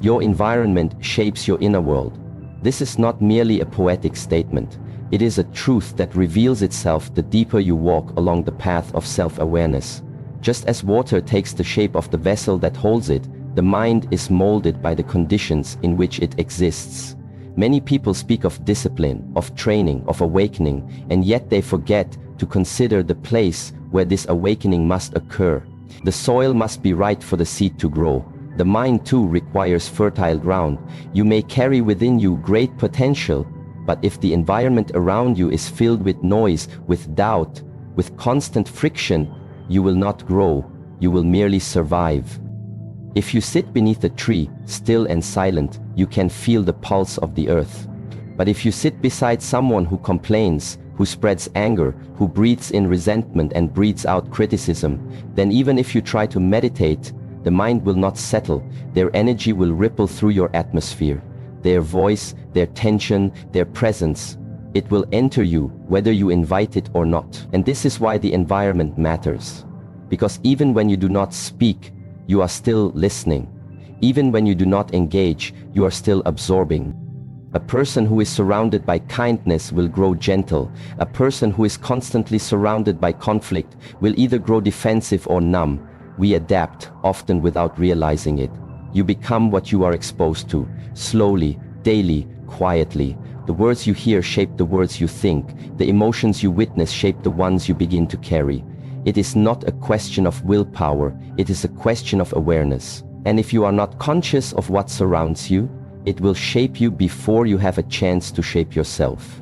Your environment shapes your inner world. This is not merely a poetic statement. It is a truth that reveals itself the deeper you walk along the path of self-awareness. Just as water takes the shape of the vessel that holds it, the mind is molded by the conditions in which it exists. Many people speak of discipline, of training, of awakening, and yet they forget to consider the place where this awakening must occur. The soil must be right for the seed to grow. The mind too requires fertile ground. You may carry within you great potential, but if the environment around you is filled with noise, with doubt, with constant friction, you will not grow, you will merely survive. If you sit beneath a tree, still and silent, you can feel the pulse of the earth. But if you sit beside someone who complains, who spreads anger, who breathes in resentment and breathes out criticism, then even if you try to meditate, the mind will not settle. Their energy will ripple through your atmosphere. Their voice, their tension, their presence, it will enter you whether you invite it or not. And this is why the environment matters. Because even when you do not speak, you are still listening. Even when you do not engage, you are still absorbing. A person who is surrounded by kindness will grow gentle. A person who is constantly surrounded by conflict will either grow defensive or numb. We adapt, often without realizing it. You become what you are exposed to, slowly, daily, quietly. The words you hear shape the words you think. The emotions you witness shape the ones you begin to carry. It is not a question of willpower, it is a question of awareness. And if you are not conscious of what surrounds you, it will shape you before you have a chance to shape yourself.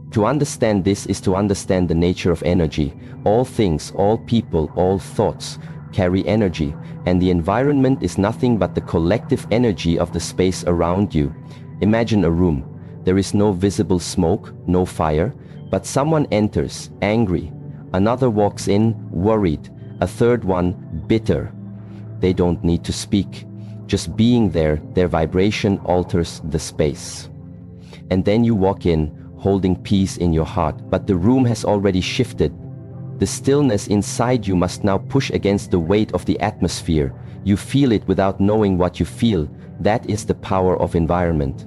To understand this is to understand the nature of energy. All things, all people, all thoughts carry energy, and the environment is nothing but the collective energy of the space around you. Imagine a room. There is no visible smoke, no fire, but someone enters, angry. Another walks in, worried. A third one, bitter. They don't need to speak. Just being there, their vibration alters the space. And then you walk in, holding peace in your heart, but the room has already shifted. The stillness inside you must now push against the weight of the atmosphere. You feel it without knowing what you feel. That is the power of environment.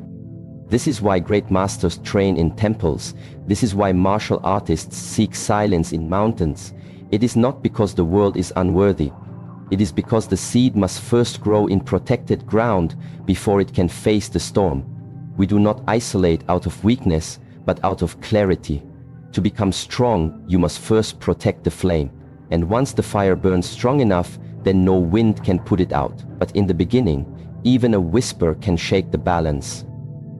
This is why great masters train in temples. This is why martial artists seek silence in mountains. It is not because the world is unworthy. It is because the seed must first grow in protected ground before it can face the storm. We do not isolate out of weakness, but out of clarity. To become strong, you must first protect the flame. And once the fire burns strong enough, then no wind can put it out. But in the beginning, even a whisper can shake the balance.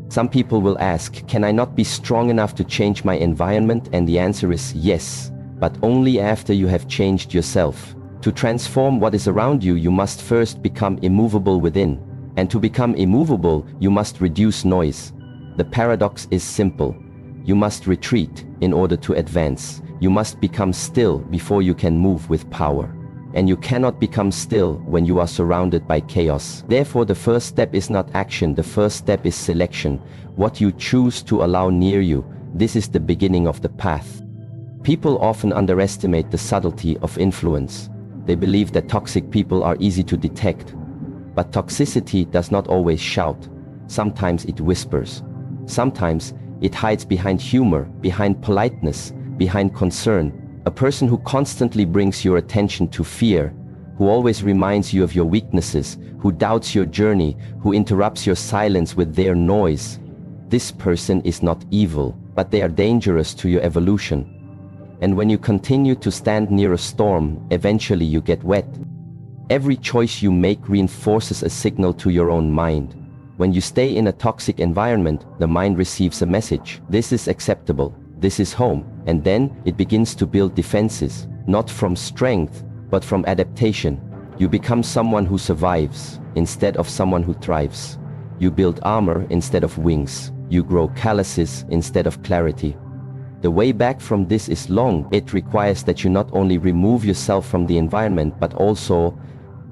Some people will ask, can I not be strong enough to change my environment? And the answer is yes, but only after you have changed yourself. To transform what is around you, you must first become immovable within. And to become immovable, you must reduce noise. The paradox is simple. You must retreat in order to advance. You must become still before you can move with power. And you cannot become still when you are surrounded by chaos. Therefore, the first step is not action, the first step is selection. What you choose to allow near you, this is the beginning of the path. People often underestimate the subtlety of influence. They believe that toxic people are easy to detect. But toxicity does not always shout. Sometimes it whispers. Sometimes it hides behind humor, behind politeness, behind concern. A person who constantly brings your attention to fear, who always reminds you of your weaknesses, who doubts your journey, who interrupts your silence with their noise. This person is not evil, but they are dangerous to your evolution. And when you continue to stand near a storm, eventually you get wet. Every choice you make reinforces a signal to your own mind. When you stay in a toxic environment, the mind receives a message. This is acceptable. This is home. And then it begins to build defenses, not from strength, but from adaptation. You become someone who survives instead of someone who thrives. You build armor instead of wings. You grow calluses instead of clarity. The way back from this is long. It requires that you not only remove yourself from the environment, but also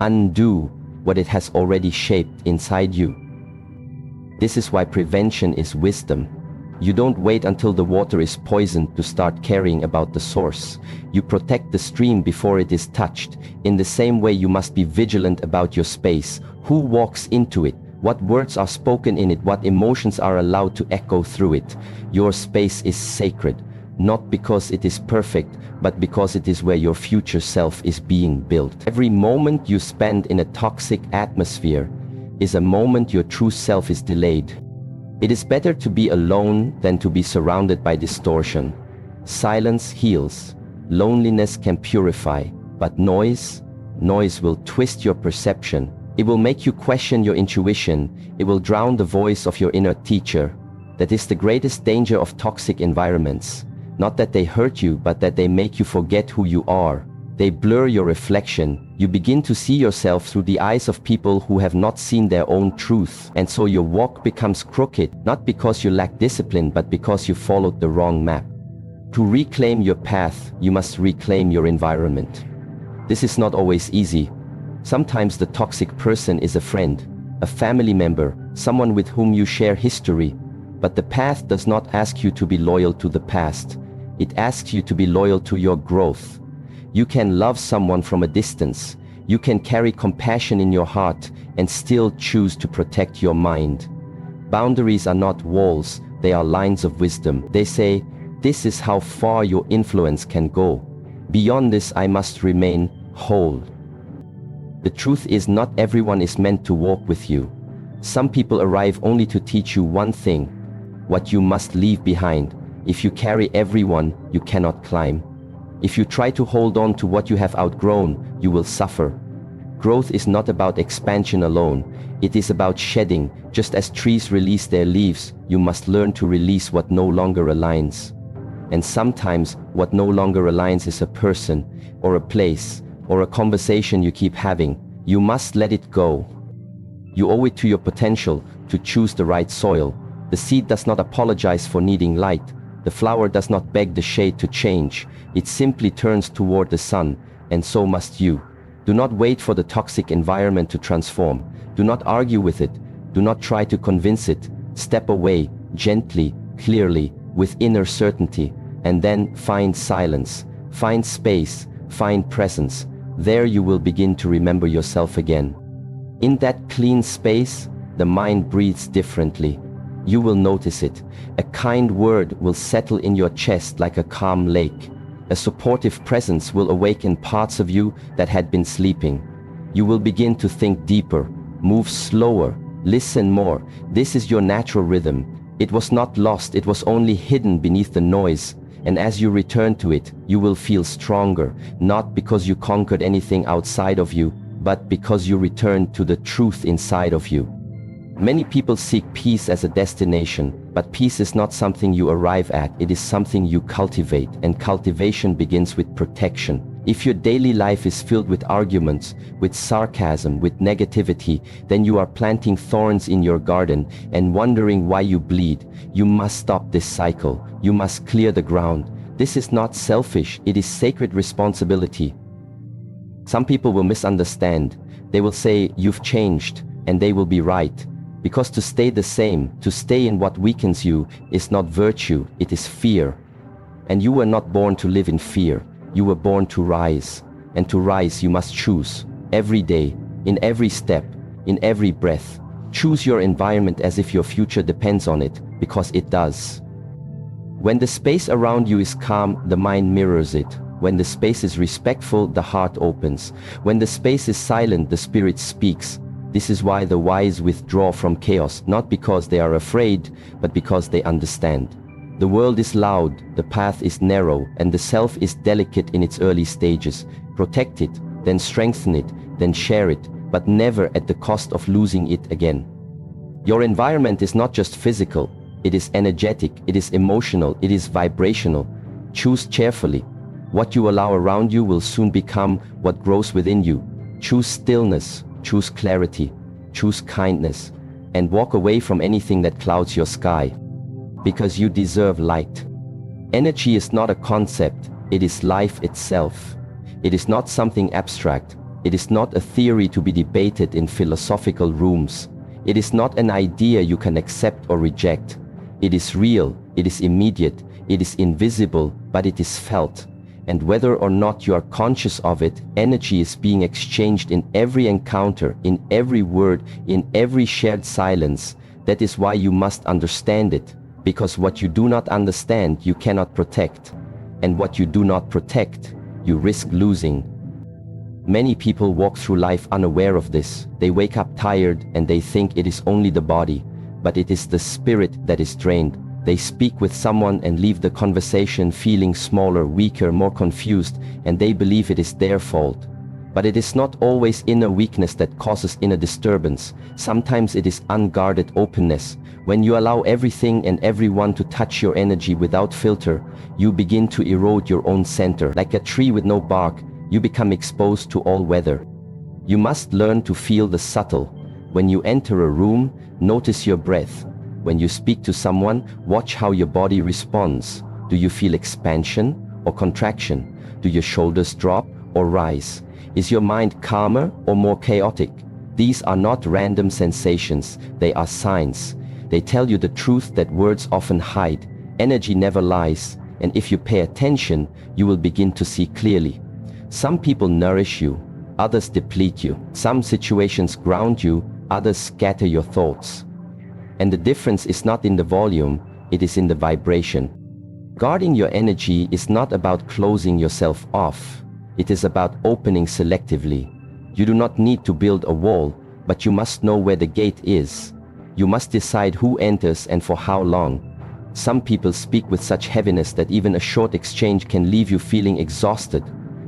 undo what it has already shaped inside you. This is why prevention is wisdom. You don't wait until the water is poisoned to start caring about the source. You protect the stream before it is touched. In the same way, you must be vigilant about your space. Who walks into it? what words are spoken in it, what emotions are allowed to echo through it. Your space is sacred, not because it is perfect, but because it is where your future self is being built. Every moment you spend in a toxic atmosphere is a moment your true self is delayed. It is better to be alone than to be surrounded by distortion. Silence heals. Loneliness can purify, but noise will twist your perception. It will make you question your intuition. It will drown the voice of your inner teacher. That is the greatest danger of toxic environments. Not that they hurt you, but that they make you forget who you are. They blur your reflection. You begin to see yourself through the eyes of people who have not seen their own truth. And so your walk becomes crooked, not because you lack discipline, but because you followed the wrong map. To reclaim your path, you must reclaim your environment. This is not always easy. Sometimes the toxic person is a friend, a family member, someone with whom you share history. But the path does not ask you to be loyal to the past. It asks you to be loyal to your growth. You can love someone from a distance. You can carry compassion in your heart and still choose to protect your mind. Boundaries are not walls, they are lines of wisdom. They say, this is how far your influence can go. Beyond this, I must remain whole. The truth is, not everyone is meant to walk with you. Some people arrive only to teach you one thing, what you must leave behind. If you carry everyone, you cannot climb. If you try to hold on to what you have outgrown, you will suffer. Growth is not about expansion alone. It is about shedding. Just as trees release their leaves, you must learn to release what no longer aligns. And sometimes what no longer aligns is a person, or a place, or a conversation you keep having. You must let it go. You owe it to your potential to choose the right soil. The seed does not apologize for needing light. The flower does not beg the shade to change. It simply turns toward the sun, and so must you. Do not wait for the toxic environment to transform. Do not argue with it. Do not try to convince it. Step away, gently, clearly, with inner certainty, and then find silence, find space, find presence. There you will begin to remember yourself again. In that clean space, the mind breathes differently. You will notice it. A kind word will settle in your chest like a calm lake. A supportive presence will awaken parts of you that had been sleeping. You will begin to think deeper, move slower, listen more. This is your natural rhythm. It was not lost, it was only hidden beneath the noise. And as you return to it, you will feel stronger, not because you conquered anything outside of you, but because you returned to the truth inside of you. Many people seek peace as a destination, but peace is not something you arrive at, it is something you cultivate, and cultivation begins with protection. If your daily life is filled with arguments, with sarcasm, with negativity, then you are planting thorns in your garden and wondering why you bleed. You must stop this cycle. You must clear the ground. This is not selfish, it is sacred responsibility. Some people will misunderstand. They will say, you've changed, and they will be right. Because to stay the same, to stay in what weakens you, is not virtue, it is fear. And you were not born to live in fear. You were born to rise. And to rise you must choose. Every day, in every step, in every breath. Choose your environment as if your future depends on it, because it does. When the space around you is calm, the mind mirrors it. When the space is respectful, the heart opens. When the space is silent, the spirit speaks. This is why the wise withdraw from chaos, not because they are afraid, but because they understand. The world is loud, the path is narrow, and the self is delicate in its early stages. Protect it, then strengthen it, then share it, but never at the cost of losing it again. Your environment is not just physical, it is energetic, it is emotional, it is vibrational. Choose carefully. What you allow around you will soon become what grows within you. Choose stillness, choose clarity, choose kindness, and walk away from anything that clouds your sky. Because you deserve light. Energy is not a concept, it is life itself. It is not something abstract. It is not a theory to be debated in philosophical rooms. It is not an idea you can accept or reject. It is real, it is immediate, it is invisible, but it is felt. And whether or not you are conscious of it, energy is being exchanged in every encounter, in every word, in every shared silence. That is why you must understand it, because what you do not understand, you cannot protect. And what you do not protect, you risk losing. Many people walk through life unaware of this. They wake up tired and they think it is only the body, but it is the spirit that is drained. They speak with someone and leave the conversation feeling smaller, weaker, more confused, and they believe it is their fault. But it is not always inner weakness that causes inner disturbance. Sometimes it is unguarded openness. When you allow everything and everyone to touch your energy without filter, you begin to erode your own center. Like a tree with no bark, you become exposed to all weather. You must learn to feel the subtle. When you enter a room, notice your breath. When you speak to someone, watch how your body responds. Do you feel expansion or contraction? Do your shoulders drop or rise? Is your mind calmer or more chaotic? These are not random sensations, they are signs. They tell you the truth that words often hide. Energy never lies, and if you pay attention, you will begin to see clearly. Some people nourish you, others deplete you. Some situations ground you, others scatter your thoughts. And the difference is not in the volume, it is in the vibration. Guarding your energy is not about closing yourself off. It is about opening selectively. You do not need to build a wall, but you must know where the gate is. You must decide who enters and for how long. Some people speak with such heaviness that even a short exchange can leave you feeling exhausted.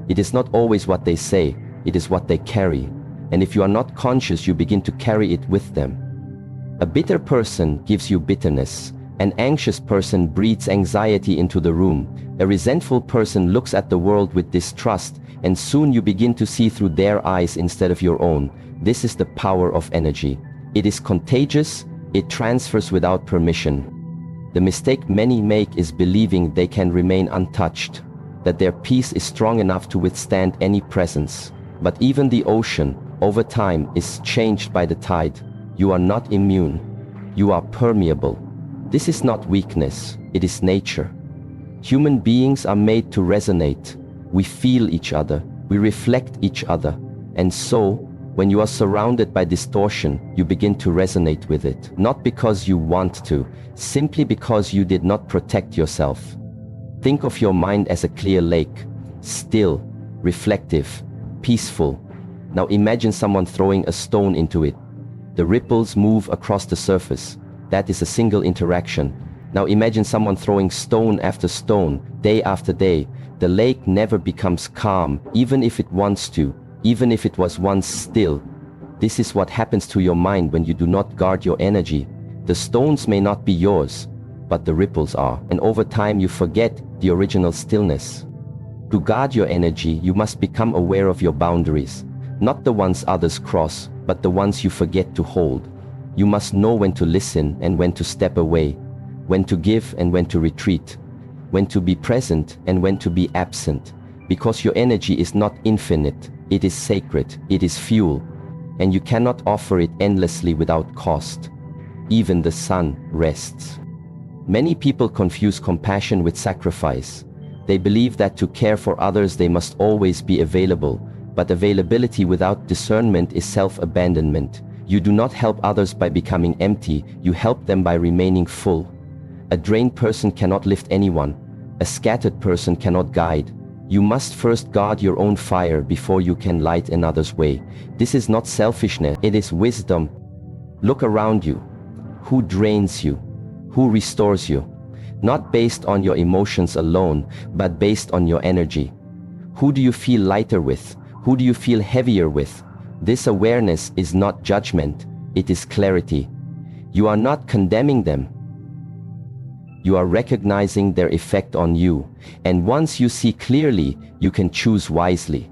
It is not always what they say, it is what they carry. And if you are not conscious, you begin to carry it with them. A bitter person gives you bitterness. An anxious person breathes anxiety into the room. A resentful person looks at the world with distrust, and soon you begin to see through their eyes instead of your own. This is the power of energy. It is contagious, it transfers without permission. The mistake many make is believing they can remain untouched, that their peace is strong enough to withstand any presence. But even the ocean, over time, is changed by the tide. You are not immune. You are permeable. This is not weakness, it is nature. Human beings are made to resonate. We feel each other, we reflect each other. And so, when you are surrounded by distortion, you begin to resonate with it. Not because you want to, simply because you did not protect yourself. Think of your mind as a clear lake, still, reflective, peaceful. Now imagine someone throwing a stone into it. The ripples move across the surface. That is a single interaction. Now imagine someone throwing stone after stone, day after day. The lake never becomes calm, even if it wants to, even if it was once still. This is what happens to your mind when you do not guard your energy. The stones may not be yours, but the ripples are. And over time you forget the original stillness. To guard your energy, you must become aware of your boundaries. Not the ones others cross, but the ones you forget to hold. You must know when to listen and when to step away, when to give and when to retreat, when to be present and when to be absent, because your energy is not infinite, it is sacred, it is fuel, and you cannot offer it endlessly without cost. Even the sun rests. Many people confuse compassion with sacrifice. They believe that to care for others they must always be available. But availability without discernment is self-abandonment. You do not help others by becoming empty, you help them by remaining full. A drained person cannot lift anyone. A scattered person cannot guide. You must first guard your own fire before you can light another's way. This is not selfishness, it is wisdom. Look around you. Who drains you? Who restores you? Not based on your emotions alone, but based on your energy. Who do you feel lighter with? Who do you feel heavier with? This awareness is not judgment, it is clarity. You are not condemning them. You are recognizing their effect on you. And once you see clearly, you can choose wisely.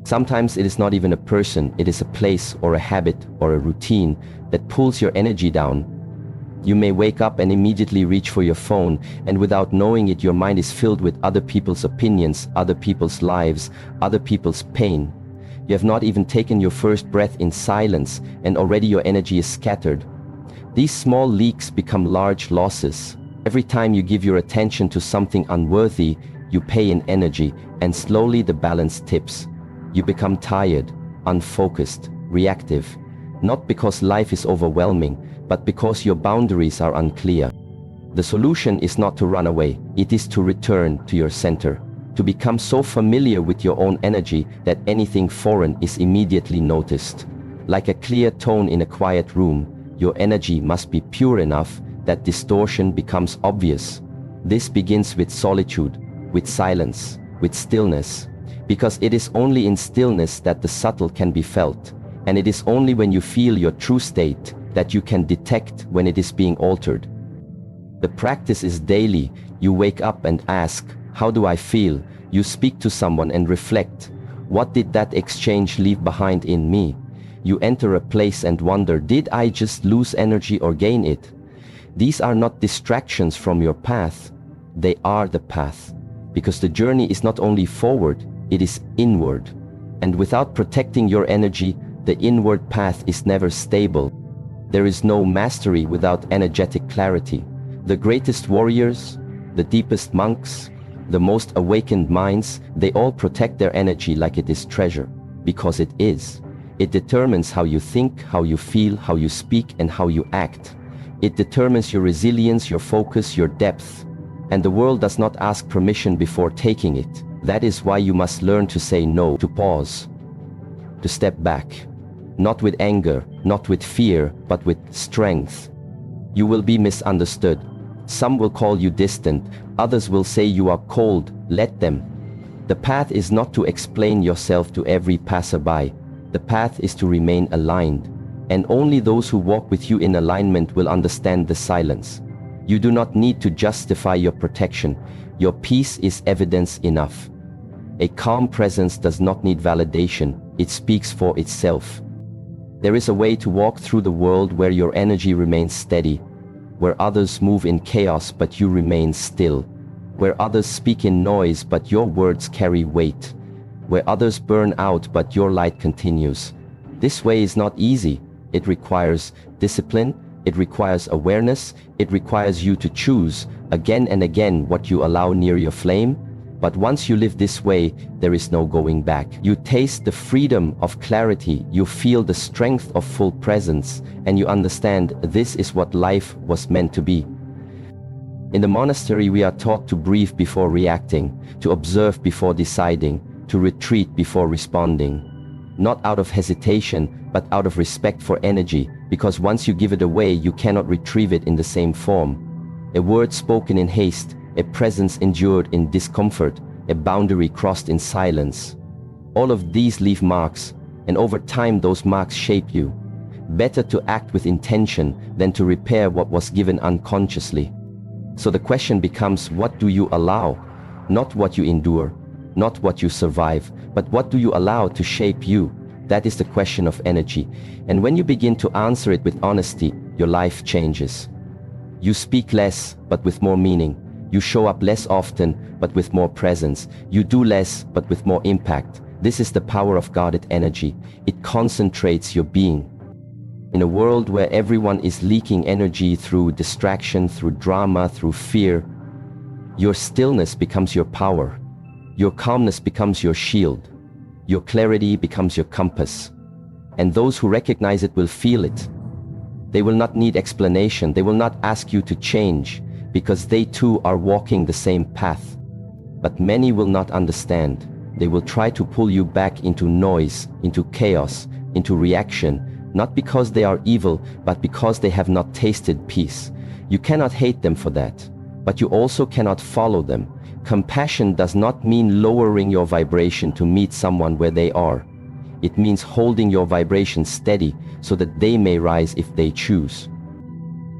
Sometimes it is not even a person, it is a place or a habit or a routine that pulls your energy down. You may wake up and immediately reach for your phone, and without knowing it, your mind is filled with other people's opinions, other people's lives, other people's pain. You have not even taken your first breath in silence, and already your energy is scattered. These small leaks become large losses. Every time you give your attention to something unworthy, you pay in energy, and slowly the balance tips. You become tired, unfocused, reactive, not because life is overwhelming, but because your boundaries are unclear. The solution is not to run away, it is to return to your center, to become so familiar with your own energy that anything foreign is immediately noticed. Like a clear tone in a quiet room, your energy must be pure enough that distortion becomes obvious. This begins with solitude, with silence, with stillness, because it is only in stillness that the subtle can be felt, and it is only when you feel your true state that you can detect when it is being altered. The practice is daily. You wake up and ask, how do I feel? You speak to someone and reflect, what did that exchange leave behind in me? You enter a place and wonder, did I just lose energy or gain it? These are not distractions from your path, they are the path. Because the journey is not only forward, it is inward. And without protecting your energy, the inward path is never stable. There is no mastery without energetic clarity. The greatest warriors, the deepest monks, the most awakened minds, they all protect their energy like it is treasure, because it is. It determines how you think, how you feel, how you speak, and how you act. It determines your resilience, your focus, your depth. And the world does not ask permission before taking it. That is why you must learn to say no, to pause, to step back. Not with anger, not with fear, but with strength. You will be misunderstood. Some will call you distant, others will say you are cold, let them. The path is not to explain yourself to every passerby. The path is to remain aligned, and only those who walk with you in alignment will understand the silence. You do not need to justify your protection. Your peace is evidence enough. A calm presence does not need validation, it speaks for itself. There is a way to walk through the world where your energy remains steady, where others move in chaos but you remain still, where others speak in noise but your words carry weight, where others burn out but your light continues. This way is not easy. It requires discipline, it requires awareness, it requires you to choose again and again what you allow near your flame. But once you live this way, there is no going back. You taste the freedom of clarity, you feel the strength of full presence, and you understand this is what life was meant to be. In the monastery, we are taught to breathe before reacting, to observe before deciding, to retreat before responding. Not out of hesitation, but out of respect for energy, because once you give it away, you cannot retrieve it in the same form. A word spoken in haste, a presence endured in discomfort, a boundary crossed in silence. All of these leave marks, and over time those marks shape you. Better to act with intention than to repair what was given unconsciously. So the question becomes, what do you allow? Not what you endure, not what you survive, but what do you allow to shape you? That is the question of energy. And when you begin to answer it with honesty, your life changes. You speak less, but with more meaning. You show up less often, but with more presence. You do less, but with more impact. This is the power of guarded energy. It concentrates your being. In a world where everyone is leaking energy through distraction, through drama, through fear, your stillness becomes your power. Your calmness becomes your shield. Your clarity becomes your compass. And those who recognize it will feel it. They will not need explanation. They will not ask you to change, because they too are walking the same path. But many will not understand. They will try to pull you back into noise, into chaos, into reaction, not because they are evil, but because they have not tasted peace. You cannot hate them for that, but you also cannot follow them. Compassion does not mean lowering your vibration to meet someone where they are. It means holding your vibration steady so that they may rise if they choose.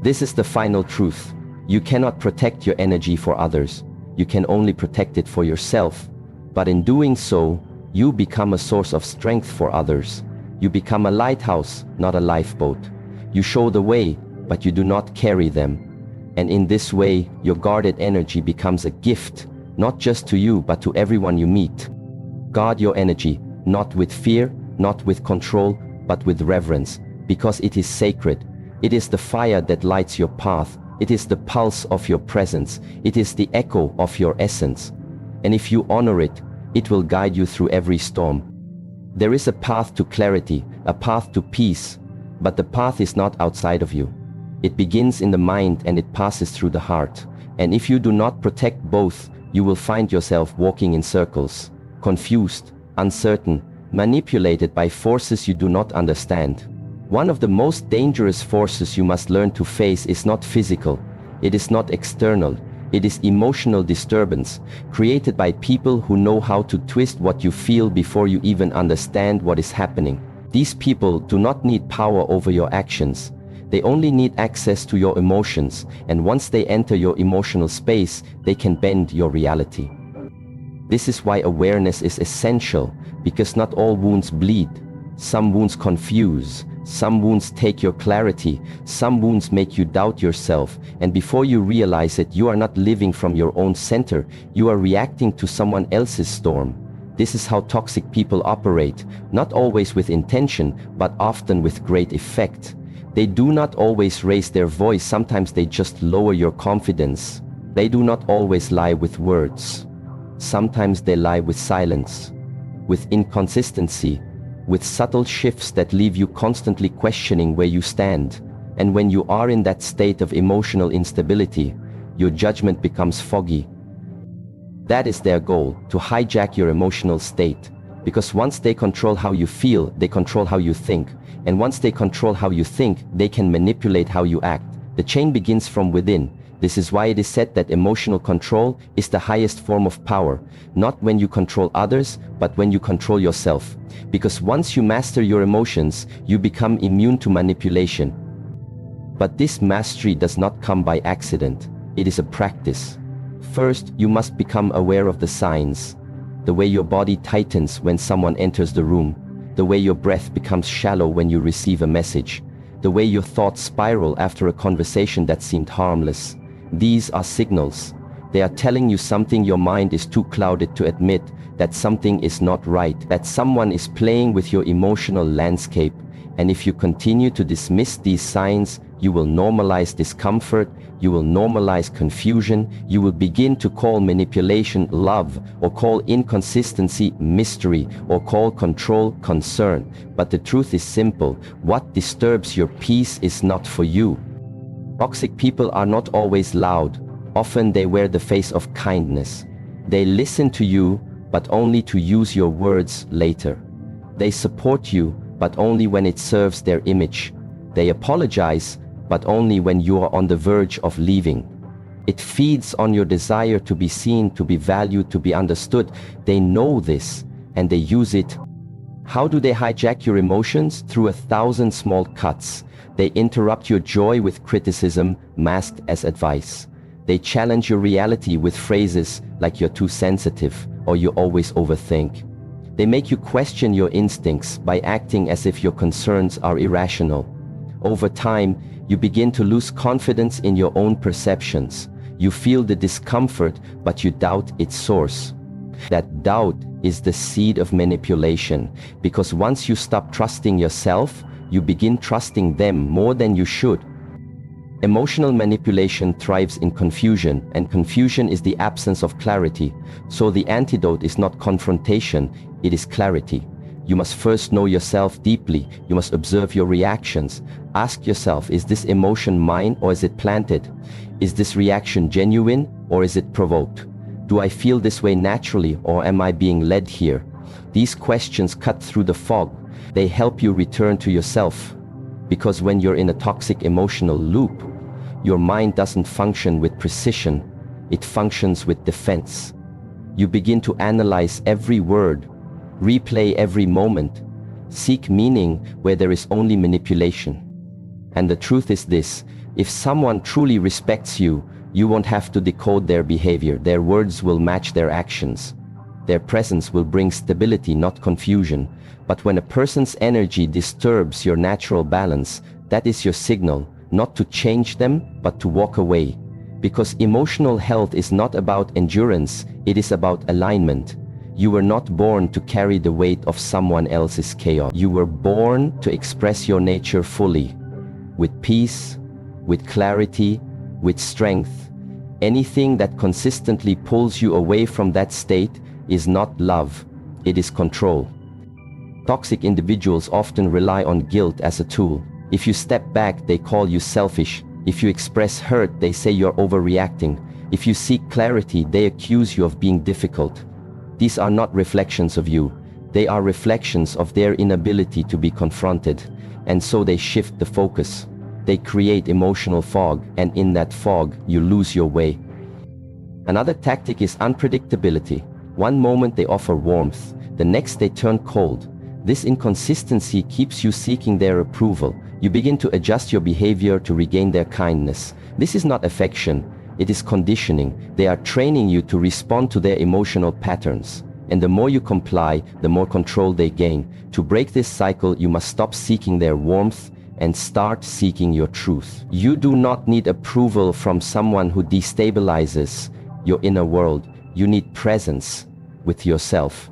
This is the final truth. You cannot protect your energy for others. You can only protect it for yourself. But in doing so, you become a source of strength for others. You become a lighthouse, not a lifeboat. You show the way, but you do not carry them. And in this way, your guarded energy becomes a gift, not just to you, but to everyone you meet. Guard your energy, not with fear, not with control, but with reverence, because it is sacred. It is the fire that lights your path. It is the pulse of your presence. It is the echo of your essence. and if you honor it, it will guide you through every storm. There is a path to clarity, a path to peace, but the path is not outside of you. It begins in the mind and it passes through the heart. And if you do not protect both, you will find yourself walking in circles, confused, uncertain, manipulated by forces you do not understand. One of the most dangerous forces you must learn to face is not physical, it is not external, it is emotional disturbance, created by people who know how to twist what you feel before you even understand what is happening. These people do not need power over your actions. They only need access to your emotions, and once they enter your emotional space, they can bend your reality. This is why awareness is essential, because not all wounds bleed. Some wounds confuse, some wounds take your clarity, some wounds make you doubt yourself, and before you realize it, you are not living from your own center, you are reacting to someone else's storm. This is how toxic people operate, not always with intention, but often with great effect. They do not always raise their voice, sometimes they just lower your confidence. They do not always lie with words. Sometimes they lie with silence, with inconsistency, with subtle shifts that leave you constantly questioning where you stand. And when you are in that state of emotional instability, your judgment becomes foggy. That is their goal, to hijack your emotional state. Because once they control how you feel, they control how you think. And once they control how you think, they can manipulate how you act. The chain begins from within. This is why it is said that emotional control is the highest form of power, not when you control others, but when you control yourself. Because once you master your emotions, you become immune to manipulation. But this mastery does not come by accident. It is a practice. First, you must become aware of the signs. The way your body tightens when someone enters the room. The way your breath becomes shallow when you receive a message. The way your thoughts spiral after a conversation that seemed harmless. These are signals. They are telling you something your mind is too clouded to admit, that something is not right, that someone is playing with your emotional landscape. And if you continue to dismiss these signs, you will normalize discomfort, you will normalize confusion, you will begin to call manipulation love, or call inconsistency mystery, or call control concern. But the truth is simple: what disturbs your peace is not for you. Toxic people are not always loud. Often they wear the face of kindness. They listen to you, but only to use your words later. They support you, but only when it serves their image. They apologize, but only when you are on the verge of leaving. It feeds on your desire to be seen, to be valued, to be understood. They know this, and they use it. How do they hijack your emotions? Through 1,000 small cuts. They interrupt your joy with criticism, masked as advice. They challenge your reality with phrases like "you're too sensitive" or "you always overthink." They make you question your instincts by acting as if your concerns are irrational. Over time, you begin to lose confidence in your own perceptions. You feel the discomfort, but you doubt its source. That doubt is the seed of manipulation, because once you stop trusting yourself, you begin trusting them more than you should. Emotional manipulation thrives in confusion, and confusion is the absence of clarity. So the antidote is not confrontation, it is clarity. You must first know yourself deeply. You must observe your reactions. Ask yourself, is this emotion mine or is it planted? Is this reaction genuine or is it provoked? Do I feel this way naturally or am I being led here? These questions cut through the fog. They help you return to yourself. Because when you're in a toxic emotional loop, your mind doesn't function with precision, it functions with defense. You begin to analyze every word, replay every moment, seek meaning where there is only manipulation. And the truth is this: if someone truly respects you, you won't have to decode their behavior. Their words will match their actions. Their presence will bring stability, not confusion. But when a person's energy disturbs your natural balance, that is your signal, not to change them, but to walk away. Because emotional health is not about endurance, it is about alignment. You were not born to carry the weight of someone else's chaos. You were born to express your nature fully, with peace, with clarity, with strength. Anything that consistently pulls you away from that state is not love, it is control. Toxic individuals often rely on guilt as a tool. If you step back, they call you selfish. If you express hurt, they say you're overreacting. If you seek clarity, they accuse you of being difficult. These are not reflections of you. They are reflections of their inability to be confronted, and so they shift the focus. They create emotional fog, and in that fog, you lose your way. Another tactic is unpredictability. One moment they offer warmth, the next they turn cold. This inconsistency keeps you seeking their approval. You begin to adjust your behavior to regain their kindness. This is not affection, it is conditioning. They are training you to respond to their emotional patterns. And the more you comply, the more control they gain. To break this cycle, you must stop seeking their warmth and start seeking your truth. You do not need approval from someone who destabilizes your inner world. You need presence with yourself.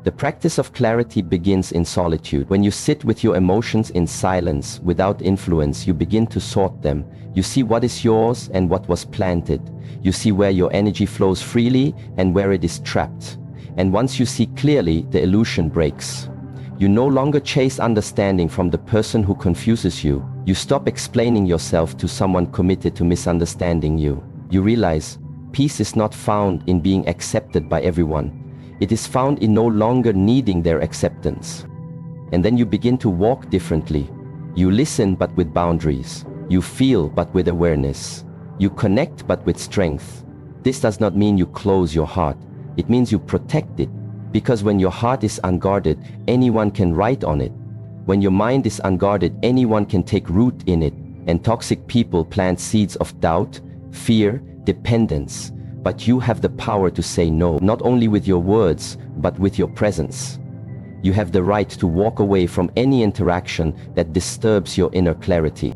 The practice of clarity begins in solitude. When you sit with your emotions in silence, without influence, you begin to sort them. You see what is yours and what was planted. You see where your energy flows freely and where it is trapped. And once you see clearly, the illusion breaks. You no longer chase understanding from the person who confuses you. You stop explaining yourself to someone committed to misunderstanding you. You realize peace is not found in being accepted by everyone. It is found in no longer needing their acceptance. And then you begin to walk differently. You listen but with boundaries. You feel but with awareness. You connect but with strength. This does not mean you close your heart. It means you protect it. Because when your heart is unguarded, anyone can write on it. When your mind is unguarded, anyone can take root in it. And toxic people plant seeds of doubt, fear, dependence. But you have the power to say no, not only with your words, but with your presence. You have the right to walk away from any interaction that disturbs your inner clarity.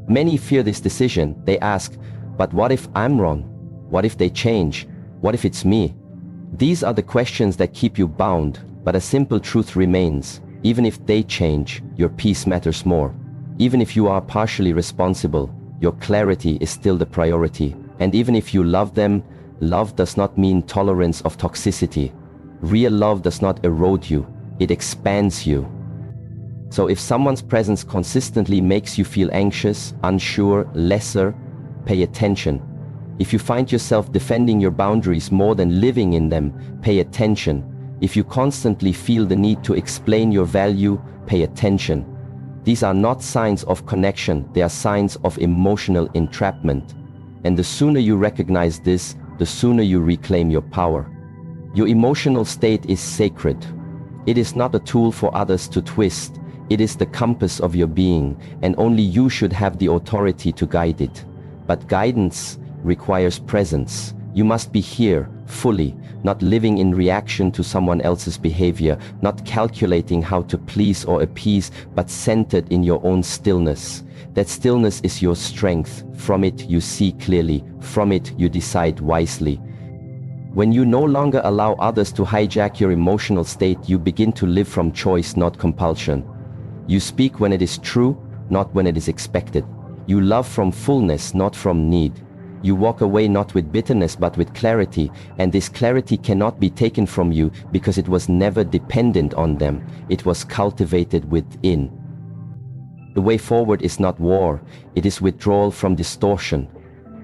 Many fear this decision. They ask, but what if I'm wrong? What if they change? What if it's me? These are the questions that keep you bound, but a simple truth remains. Even if they change, your peace matters more. Even if you are partially responsible, your clarity is still the priority. And even if you love them, love does not mean tolerance of toxicity. Real love does not erode you, it expands you. So if someone's presence consistently makes you feel anxious, unsure, lesser, pay attention. If you find yourself defending your boundaries more than living in them, pay attention. If you constantly feel the need to explain your value, pay attention. These are not signs of connection, they are signs of emotional entrapment. And the sooner you recognize this, the sooner you reclaim your power. Your emotional state is sacred. It is not a tool for others to twist. It is the compass of your being, and only you should have the authority to guide it. But guidance requires presence. You must be here, fully, not living in reaction to someone else's behavior, not calculating how to please or appease, but centered in your own stillness. That stillness is your strength. From it you see clearly. From it you decide wisely. When you no longer allow others to hijack your emotional state, you begin to live from choice, not compulsion. You speak when it is true, not when it is expected. You love from fullness, not from need. You walk away not with bitterness but with clarity, and this clarity cannot be taken from you because it was never dependent on them. It was cultivated within. The way forward is not war, it is withdrawal from distortion.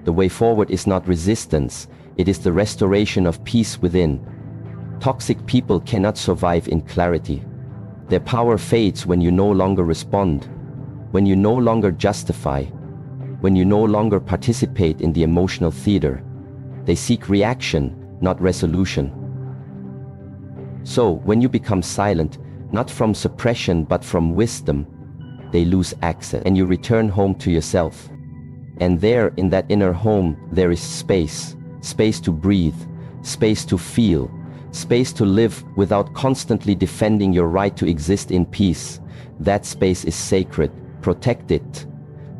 The way forward is not resistance, it is the restoration of peace within. Toxic people cannot survive in clarity. Their power fades when you no longer respond, when you no longer justify, when you no longer participate in the emotional theater. They seek reaction, not resolution. So, when you become silent, not from suppression but from wisdom, they lose access, and you return home to yourself. And there, in that inner home, there is space. Space to breathe, space to feel, space to live without constantly defending your right to exist in peace. That space is sacred. Protect it.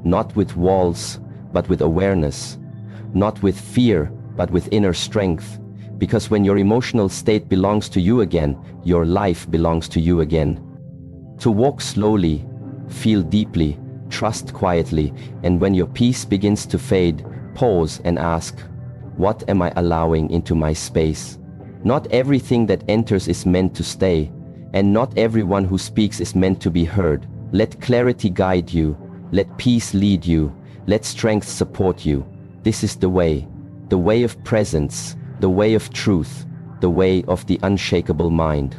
Not with walls, but with awareness. Not with fear, but with inner strength. Because when your emotional state belongs to you again, your life belongs to you again. To walk slowly, feel deeply, trust quietly, and when your peace begins to fade, pause and ask, What am I allowing into my space? Not everything that enters is meant to stay, and not everyone who speaks is meant to be heard. Let clarity guide you. Let peace lead you. Let strength support you. This is the way of presence, the way of truth, the way of the unshakable mind.